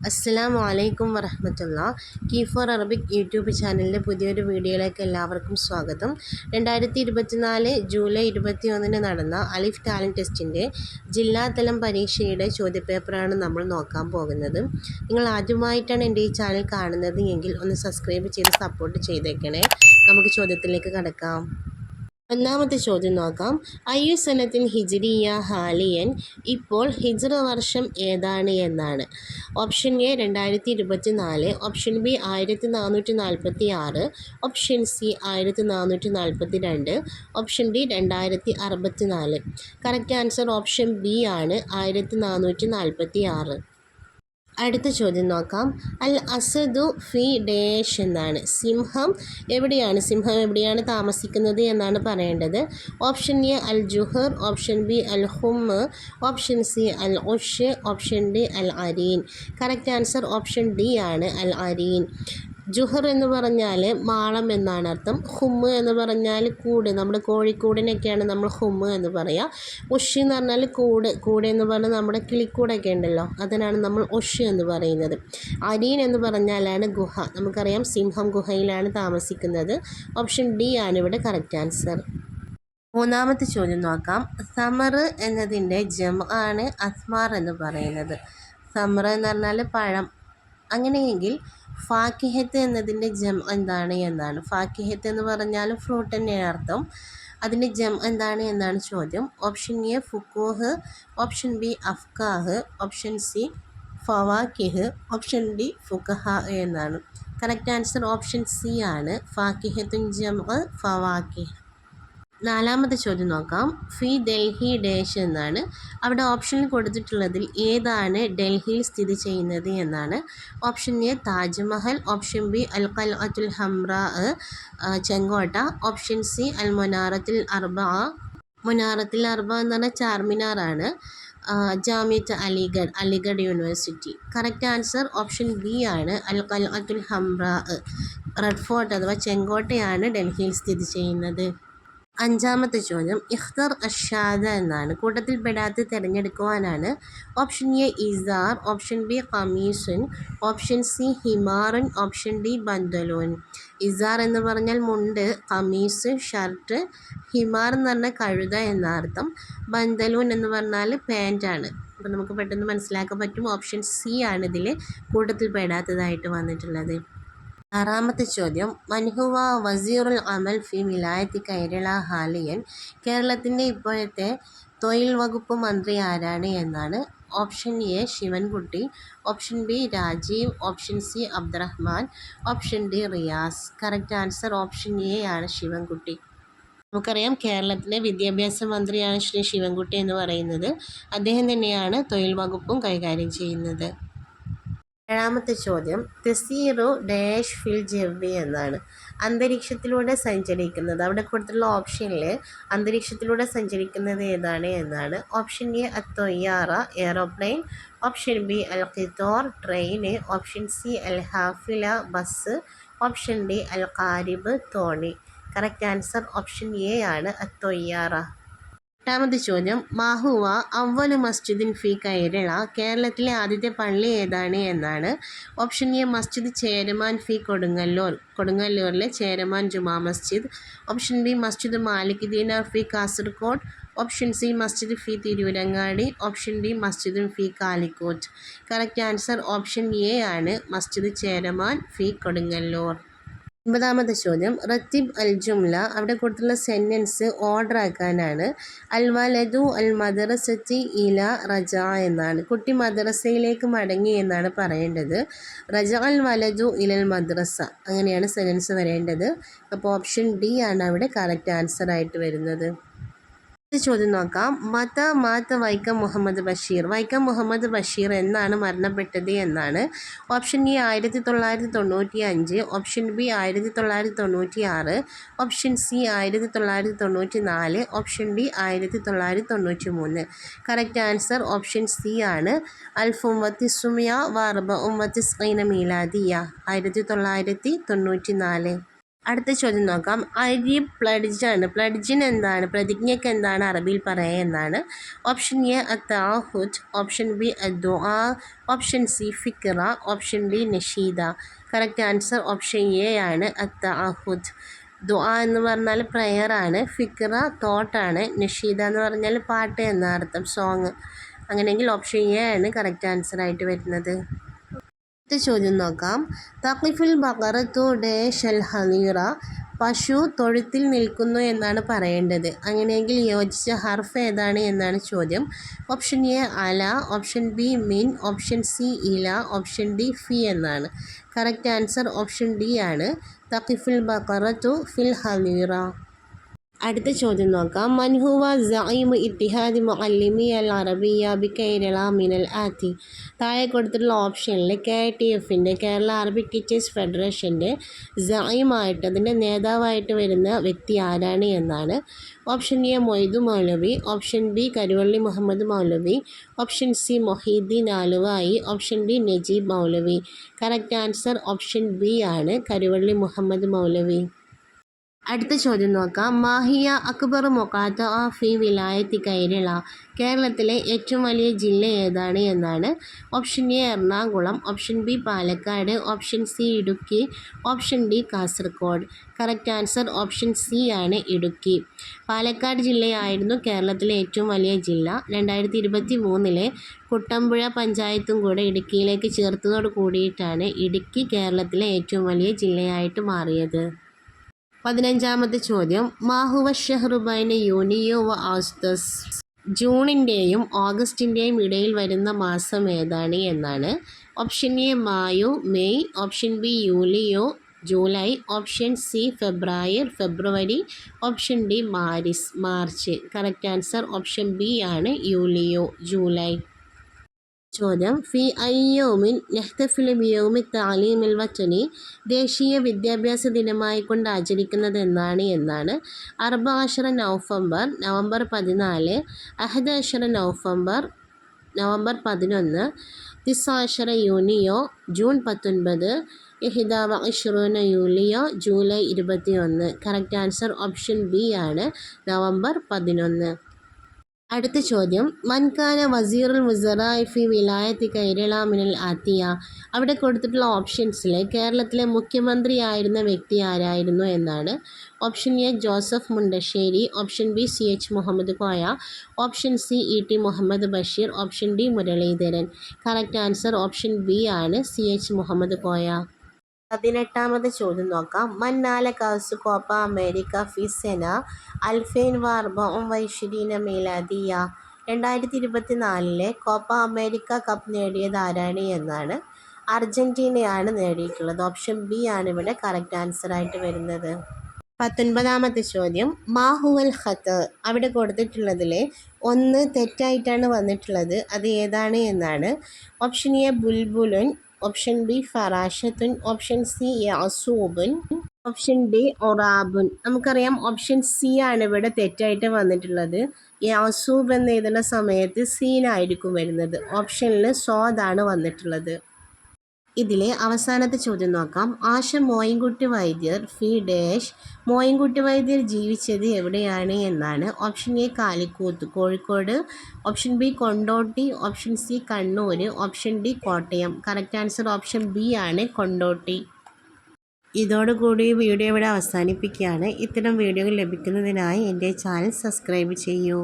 അസ്സലാമു അലൈക്കും വറഹ്മത്തുള്ളാഹി. കീ ഫോർ അറബിക് യൂട്യൂബ് ചാനലിൻ്റെ പുതിയൊരു വീഡിയോയിലേക്ക് എല്ലാവർക്കും സ്വാഗതം. 2024 ജൂലൈ 21 നടന്ന അലിഫ് ടാലൻറ്റ് ടെസ്റ്റിൻ്റെ ജില്ലാതലം പരീക്ഷയുടെ ചോദ്യപേപ്പറാണ് നമ്മൾ നോക്കാൻ പോകുന്നത്. നിങ്ങൾ ആദ്യമായിട്ടാണ് എൻ്റെ ഈ ചാനൽ കാണുന്നത് എങ്കിൽ ഒന്ന് സബ്സ്ക്രൈബ് ചെയ്ത് സപ്പോർട്ട് ചെയ്തേക്കണേ. നമുക്ക് ചോദ്യത്തിലേക്ക് കടക്കാം. ഒന്നാമത്തെ ചോദ്യം നോക്കാം. അയ്യു സനത്തിൻ ഹിജ്രിയ ഹാലിയൻ, ഇപ്പോൾ ഹിജ്റ വർഷം ഏതാണ് എന്നാണ്. Option A 2024, option B 1446, option C 1442, option D 2064. Correct answer option B ആണ്, 1446. അടുത്ത ചോദ്യം നോക്കാം. അൽ അസദു ഫി ഡേഷ് എന്നാണ്. സിംഹം എവിടെയാണ് താമസിക്കുന്നത് എന്നാണ് പറയേണ്ടത്. ഓപ്ഷൻ എ അൽ ജുഹർ, ഓപ്ഷൻ ബി അൽ ഹുമ്മ്, ഓപ്ഷൻ സി അൽ ഉഷ്, ഓപ്ഷൻ ഡി അൽ അരീൻ. കറക്റ്റ് ആൻസർ ഓപ്ഷൻ ഡി ആണ്, അൽ അരീൻ. ജുഹർ എന്ന് പറഞ്ഞാൽ മാളം എന്നാണ് അർത്ഥം. ഹുമ്മ് എന്ന് പറഞ്ഞാൽ കൂട്, നമ്മുടെ കോഴിക്കൂടിനൊക്കെയാണ് നമ്മൾ ഹുമ്മ് എന്ന് പറയുക. ഉഷ് എന്ന് പറഞ്ഞാൽ കൂട് എന്ന് പറഞ്ഞാൽ നമ്മുടെ കിളിക്കൂടൊക്കെ ഉണ്ടല്ലോ, അതിനാണ് നമ്മൾ ഉഷ് എന്ന് പറയുന്നത്. അരീൻ എന്ന് പറഞ്ഞാലാണ് ഗുഹ. നമുക്കറിയാം സിംഹം ഗുഹയിലാണ് താമസിക്കുന്നത്. ഓപ്ഷൻ ഡി ആണ് ഇവിടെ കറക്റ്റ് ആൻസർ. മൂന്നാമത്തെ ചോദ്യം നോക്കാം. സമർ എന്നതിൻ്റെ ജംആണ് അസ്മാർ എന്ന് പറയുന്നത്. സമർ എന്ന് പറഞ്ഞാൽ പഴം. അങ്ങനെയെങ്കിൽ ഫാക്കിഹത്ത് എന്നതിൻ്റെ ജം എന്താണ് എന്നാണ്. ഫാക്കിഹത്ത് എന്ന് പറഞ്ഞാൽ ഫ്രൂട്ട് തന്നെയാണ് അർത്ഥം. അതിൻ്റെ ജം എന്താണ് എന്നാണ് ചോദ്യം. ഓപ്ഷൻ എ ഫുക്കൂഹ്, ഓപ്ഷൻ ബി അഫ്കാഹ്, ഓപ്ഷൻ സി ഫവാക്കിഹ്, ഓപ്ഷൻ ഡി ഫുഖഹ എന്നാണ്. കറക്റ്റ് ആൻസർ ഓപ്ഷൻ സി ആണ്, ഫാക്കിഹത്തുൻ ജം ഫവാക്കിഹ്. നാലാമത്തെ ചോദ്യം നോക്കാം. ഫി ഡൽഹി ഡേഷ് എന്നാണ്. അവിടെ ഓപ്ഷനിൽ കൊടുത്തിട്ടുള്ളതിൽ ഏതാണ് ഡൽഹിയിൽ സ്ഥിതി ചെയ്യുന്നത് എന്നാണ്. Option A Taj Mahal, option B അൽ ഖൽഅത്തുൽ ഹംറാ ചെങ്കോട്ട, ഓപ്ഷൻ സി അൽ മുനാറത്തുൽ അർബ. മുനാറത്തുൽ അർബ എന്ന് പറഞ്ഞാൽ ചാർമിനാറാണ്. ജാമിയത്ത് Aligarh university. Correct answer option B ആണ്, അൽ ഖൽഅത്തുൽ ഹംറാ. റെഡ് ഫോർട്ട് അഥവാ ചെങ്കോട്ടയാണ് ഡൽഹിയിൽ സ്ഥിതി ചെയ്യുന്നത്. അഞ്ചാമത്തെ ചോദ്യം. ഇഖ്തർ അഷാദ എന്നാണ്. കൂട്ടത്തിൽ പെടാത്ത തിരഞ്ഞെടുക്കുവാനാണ്. ഓപ്ഷൻ എ ഇസാർ, ഓപ്ഷൻ ബി ഖമീസുൻ, ഓപ്ഷൻ സി ഹിമാറുൻ, ഓപ്ഷൻ ഡി ബന്തലൂൻ. ഇസാർ എന്ന് പറഞ്ഞാൽ മുണ്ട്, ഖമീസ് ഷർട്ട്, ഹിമാർ എന്ന് പറഞ്ഞാൽ കഴുത എന്നർത്ഥം, ബന്തലൂൻ എന്ന് പറഞ്ഞാൽ പാൻറ്റാണ്. അപ്പോൾ നമുക്ക് പെട്ടെന്ന് മനസ്സിലാക്കാൻ പറ്റും ഓപ്ഷൻ സി ആണ് ഇതിൽ കൂട്ടത്തിൽ പെടാത്തതായിട്ട് വന്നിട്ടുള്ളത്. ആറാമത്തെ ചോദ്യം. മൻഹുവ വസീറുൽ അമൽ ഫി വിലായത്തി കേരള ഹാലിയൻ, കേരളത്തിൻ്റെ ഇപ്പോഴത്തെ തൊഴിൽ വകുപ്പ് മന്ത്രി ആരാണ് എന്നാണ്. Option A Sivankutty, option B Rajeev, option C Abdurahiman, option D Riyas. Correct answer option A ആണ്, ശിവൻകുട്ടി. നമുക്കറിയാം കേരളത്തിലെ വിദ്യാഭ്യാസ മന്ത്രിയാണ് ശ്രീ ശിവൻകുട്ടി എന്ന് പറയുന്നത്. അദ്ദേഹം തന്നെയാണ് തൊഴിൽ വകുപ്പും കൈകാര്യം ചെയ്യുന്നത്. ഏഴാമത്തെ ചോദ്യം. തെസീറു ഡാഷ് ഫിൽ ജവ്വി എന്നാണ്. അന്തരീക്ഷത്തിലൂടെ സഞ്ചരിക്കുന്നത്. അവിടെ കൊടുത്തുള്ള ഓപ്ഷനിൽ അന്തരീക്ഷത്തിലൂടെ സഞ്ചരിക്കുന്നത് ഏതാണ് എന്നാണ്. ഓപ്ഷൻ എ അത്തൊയ്യാറ എയറോപ്ലെയിൻ, ഓപ്ഷൻ ബി അൽ ഖിത്തോർ ട്രെയിന്, ഓപ്ഷൻ സി അൽ ഹാഫില ബസ്, ഓപ്ഷൻ ഡി അൽ ഖാരിബ് തോണി. കറക്റ്റ് ആൻസർ ഓപ്ഷൻ എ ആണ്, അത്തൊയ്യാറ. എട്ടാമത്തെ ചോദ്യം. മാഹുവ അവ്വലു മസ്ജിദിൻ ഫി കേരള, കേരളത്തിലെ ആദ്യത്തെ പള്ളി ഏതാണ് എന്നാണ്. ഓപ്ഷൻ എ മസ്ജിദ് ചേരമാൻ ഫി കൊടുങ്ങല്ലൂർ, കൊടുങ്ങല്ലൂരിലെ ചേരമാൻ ജുമാ മസ്ജിദ്, ഓപ്ഷൻ ബി മസ്ജിദ് മാലിക് ദീനാർ ഫി കാസർഗോഡ്, ഓപ്ഷൻ സി മസ്ജിദ് ഫി തിരൂരങ്ങാടി, ഓപ്ഷൻ ഡി മസ്ജിദ് ഫി Calicut. Correct answer option A ആണ്, മസ്ജിദ് ചേരമാൻ ഫി കൊടുങ്ങല്ലൂർ. ഒമ്പതാമത്തെ ചോദ്യം. റത്തിബ് അൽ ജുംല, അവിടെ കൊടുത്തുള്ള സെൻറ്റൻസ് ഓർഡർ ആക്കാനാണ്. അൽ വലദു അൽ മദ്രസത്തി ഇല റജ എന്നാണ്. കുട്ടി മദ്രസയിലേക്ക് മടങ്ങി എന്നാണ് പറയേണ്ടത്. റജ അൽ വലദു ഇലൽ മദ്രസ, അങ്ങനെയാണ് സെൻറ്റൻസ് വരേണ്ടത്. അപ്പോൾ ഓപ്ഷൻ ഡി ആണ് അവിടെ കറക്റ്റ് ആൻസർ ആയിട്ട് വരുന്നത്. ചോദ്യം നോക്കാം. മാത്ത വൈക്കം മുഹമ്മദ് ബഷീർ, വൈക്കം മുഹമ്മദ് ബഷീർ എന്നാണ് മരണപ്പെട്ടത് എന്നാണ്. Option A 1995, option B 1996, option C 1994, option D 1993. Correct answer option C ആണ്, അൽഫുംവത്തിസുമിയ വാർബ ഉമ്മത്തിസ്ഖീന മീലാദിയ, 1994. അടുത്ത ചോദ്യം നോക്കാം. അരി പ്ലഡ്ജാണ്. പ്ലഡ്ജിന് എന്താണ്, പ്രതിജ്ഞയ്ക്ക് എന്താണ് അറബിയിൽ പറയുക എന്നാണ്. ഓപ്ഷൻ എ അത്താഹുദ്, ഓപ്ഷൻ ബി അദ്ദുആ, ഓപ്ഷൻ സി ഫിക്ര, ഓപ്ഷൻ ഡി നഷീദ. കറക്റ്റ് ആൻസർ ഓപ്ഷൻ എ ആണ്, അത്താഹുദ്. ദുആ എന്ന് പറഞ്ഞാൽ പ്രയർ ആണ്, ഫിക്ര തോട്ടാണ്, നഷീദ എന്ന് പറഞ്ഞാൽ പാട്ട് എന്ന അർത്ഥം, സോങ്. അങ്ങനെയെങ്കിൽ ഓപ്ഷൻ എ ആണ് കറക്റ്റ് ആൻസർ ആയിട്ട് വരുന്നത്. അടുത്ത ചോദ്യം നോക്കാം. തഖിഫുൽ ബഖറത്തു ഡാഷ് അൽ ഹനീറ, പശു തൊഴുത്തിൽ നിൽക്കുന്നു എന്നാണ് പറയേണ്ടത്. അങ്ങനെയെങ്കിൽ യോജിച്ച ഹർഫ് ഏതാണ് എന്നാണ് ചോദ്യം. ഓപ്ഷൻ എ അല, ഓപ്ഷൻ ബി മിൻ, ഓപ്ഷൻ സി ഇല, ഓപ്ഷൻ ഡി ഫി എന്നാണ്. കറക്റ്റ് ആൻസർ ഓപ്ഷൻ ഡി ആണ്, തഖിഫുൽ ബഖറത്തു ഫിൽ ഹനീറ. അടുത്ത ചോദ്യം നോക്കാം. മൻഹുവ സഈമു ഇത്തിഹാദി മുഅല്ലിമി അൽ അറബിയ ബി കേരള മിനൽ ആത്തി. താഴെ കൊടുത്തിട്ടുള്ള ഓപ്ഷനിൽ KTFൻ്റെ കേരള അറബിക് ടീച്ചേഴ്സ് ഫെഡറേഷൻ്റെ സഈമായിട്ട്, അതിൻ്റെ നേതാവായിട്ട് വരുന്ന വ്യക്തി ആരാണ് എന്നാണ്. Option A Moidu Moulavi, option B Karuvalli Muhammad Moulavi, option C Moheeddeen Aluvai, option D Najeeb Moulavi. Correct answer option B ആണ്, കരുവള്ളി മുഹമ്മദ് മൗലവി. അടുത്ത ചോദ്യം നോക്കാം. മാഹിയ അക്ബർ മൊക്കാത്ത ഫി വിലായത്തി കേരള. കേരളത്തിലെ ഏറ്റവും വലിയ ജില്ല ഏതാണ് എന്നാണ്. Option A Ernakulam, option B Palakkad, option C Idukki, option D Kasaragod. Correct answer option C ആണ്, ഇടുക്കി. പാലക്കാട് ജില്ലയായിരുന്നു കേരളത്തിലെ ഏറ്റവും വലിയ ജില്ല. 2023 കുട്ടമ്പുഴ പഞ്ചായത്തും കൂടെ ഇടുക്കിയിലേക്ക് ചേർത്തതോട് കൂടിയിട്ടാണ് ഇടുക്കി കേരളത്തിലെ ഏറ്റവും വലിയ ജില്ലയായിട്ട് മാറിയത്. 15ാമത്തെ ചോദ്യം. മാഹുവ ഷഹ്റു ബൈന യൂനിയോ വ ആഗസ്തസ്. ജൂണിൻ്റെയും ഓഗസ്റ്റിൻ്റെയും ഇടയിൽ വരുന്ന മാസം ഏതാണ് എന്നാണ്. ഓപ്ഷൻ എ മായു മെയ്, ഓപ്ഷൻ ബി യൂലിയോ ജൂലൈ, ഓപ്ഷൻ സി ഫെബ്രുവരി, option D March. Correct answer option B ആണ്, യൂലിയോ ജൂലൈ. ചോദ്യം. ഫി അയ്യോമിൻ നെഹ്തഫിലു ബിയൗമി തഅലീമിൽ വതനി. ദേശീയ വിദ്യാഭ്യാസ ദിനമായി കൊണ്ട് ആചരിക്കുന്നത് എന്നാണ്. 14 നവംബർ, നവംബർ 14, 11 നവംബർ, നവംബർ 11, 19 യൂനിയോ ജൂൺ 19, 21 യൂലിയോ July 21. Correct answer option B ആണ്, നവംബർ 11. അടുത്ത ചോദ്യം. മൻകാന വസീറുൽ മുസറാഇ ഫി വിലായത്തി കേരള മിനൽ ആത്തിയ. അവിടെ കൊടുത്തിട്ടുള്ള ഓപ്ഷൻസിൽ കേരളത്തിലെ മുഖ്യമന്ത്രിയായിരുന്ന വ്യക്തി ആരായിരുന്നു എന്നാണ്. Option A Joseph Mundassery, option B CH Muhammad Koya, option C ET Muhammad Basheer, option D Muraleedharan. Correct answer option B ആണ്, CH മുഹമ്മദ് കോയ. 18ാമത്തെ ചോദ്യം നോക്കാം. മന്നാല കാസു കോപ്പ അമേരിക്ക ഫി സെന 2024 മീലാദിയ. 2024 കോപ്പ അമേരിക്ക കപ്പ് നേടിയത് ആരാണ് എന്നാണ്. അർജൻറ്റീനയാണ് നേടിയിട്ടുള്ളത്. ഓപ്ഷൻ ബി ആണ് ഇവിടെ കറക്റ്റ് ആൻസർ ആയിട്ട് വരുന്നത്. 19ാമത്തെ ചോദ്യം. മാഹുവൽ ഖത്ത്. അവിടെ കൊടുത്തിട്ടുള്ളതിൽ ഒന്ന് തെറ്റായിട്ടാണ് വന്നിട്ടുള്ളത്, അത് ഏതാണ് എന്നാണ്. ഓപ്ഷൻ എ ബുൽബുലുൻ, ഓപ്ഷൻ ബി ഫറാഷത്തുൻ, ഓപ്ഷൻ സി യാസൂബുൻ, ഓപ്ഷൻ ഡി ഒറാബുൻ. നമുക്കറിയാം ഓപ്ഷൻ സി ആണ് ഇവിടെ തെറ്റായിട്ട് വന്നിട്ടുള്ളത്. യാസൂബ് എന്ന് എഴുതുന്ന സമയത്ത് സീനായിരിക്കും വരുന്നത്. ഓപ്ഷനിൽ സ്വാദാണ് വന്നിട്ടുള്ളത്. ഇതിലെ അവസാനത്തെ ചോദ്യം നോക്കാം. ആശ മോയിൻകുട്ടി വൈദ്യർ ഫി ഡാഷ്. മോയിൻകുട്ടി വൈദ്യർ ജീവിച്ചത് എവിടെയാണ് എന്നാണ്. ഓപ്ഷൻ എ കാലിക്കൂത്ത് Kozhikode, option B Kondotty, option C Kannur, option D Kottayam. Correct answer option B ആണ്, കൊണ്ടോട്ടി. ഇതോടുകൂടി വീഡിയോ ഇവിടെ അവസാനിപ്പിക്കുകയാണ്. ഇത്തരം വീഡിയോകൾ ലഭിക്കുന്നതിനായി എൻ്റെ ചാനൽ സബ്സ്ക്രൈബ് ചെയ്യൂ.